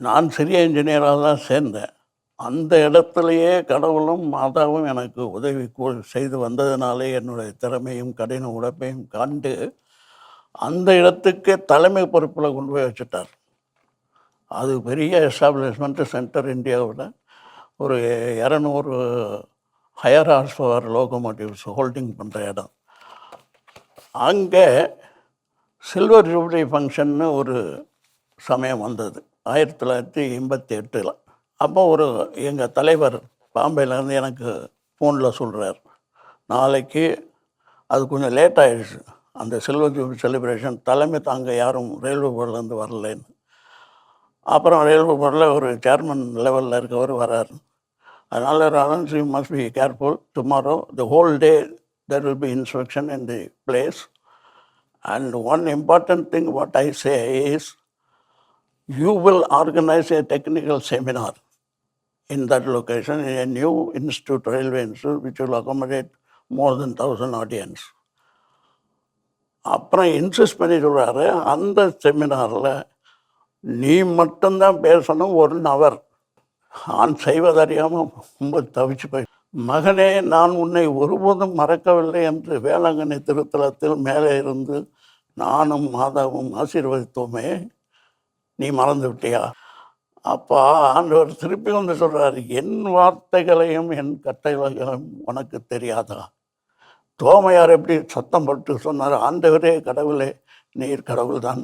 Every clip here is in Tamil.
நான் சிறிய இன்ஜினியராக தான் சேர்ந்தேன். அந்த இடத்துலயே கடவுளும், மாதாவும் எனக்கு உதவி செய்து வந்ததுனாலே என்னுடைய திறமையும், கடின உழைப்பையும் கண்டு, அந்த இடத்துக்கு தலைமை பொறுப்புல கொண்டு போய் வச்சுட்டார். அது பெரிய எஸ்டாப்ளிஷ்மெண்ட் சென்டர் இந்தியாவுல. ஒரு 200 higher horse power locomotives holding பண்ணுற இடம். அங்கே சில்வர் ஜூப்ளி ஃபங்க்ஷன்னு ஒரு சமயம் வந்தது 1988. அப்போ எங்கள் தலைவர் பாம்பேலேருந்து எனக்கு ஃபோனில் சொல்கிறார், நாளைக்கு அது கொஞ்சம் லேட் ஆகிடுச்சு, அந்த சில்வர் ஜூப்ளி செலிப்ரேஷன் தலைமை தாங்க யாரும் ரயில்வே போர்ட்லேருந்து வரலன்னு. அப்புறம் ரயில்வே போர்டில் ஒரு சேர்மன் லெவலில் இருக்கவர் வரார். அதனால் ராலன்ஸ், you must be careful, tomorrow the whole day there will be inspection in the place. And one important thing what I say is, you will organize a technical seminar in that location, in a new institute, railway institute, which will accommodate more than 1,000 audience. அப்புறம் இன்சிஸ்ட் பண்ணி சொல்கிறாரு, அந்த செமினாரில் நீ மட்டும்தான் பேசணும் 1 hour. நான் செய்வதறியாமல் ரொம்ப தவிச்சு போய், மகனே, நான் உன்னை ஒருபோதும் மறக்கவில்லை என்று வேளாங்கண்ணி திருத்தலத்தில் மேலே இருந்து நானும் மாதாவும் ஆசீர்வதித்தோமே, நீ மறந்து விட்டியா? அப்போ ஆண்டவர் திருப்பி வந்து சொல்கிறார், என் வார்த்தைகளையும் என் கட்டளைகளையும் உனக்கு தெரியாதா? தோமையார் எப்படி சத்தம் போட்டு சொன்னார், ஆண்டவரே கடவுளே, நீர் கடவுள் தான்,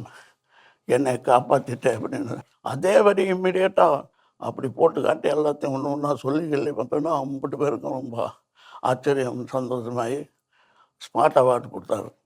என்னை காப்பாற்றிட்டேன் அப்படின்னு. அதே வரி இம்மிடியேட்டாக அப்படி போட்டு காட்டி எல்லாத்தையும் ஒன்று ஒன்றா சொல்லி பார்த்தோன்னா 50 பேருக்கும் ரொம்ப ஆச்சரியம், சந்தோஷமாகி ஸ்மார்ட் அவார்டு கொடுத்தாரு.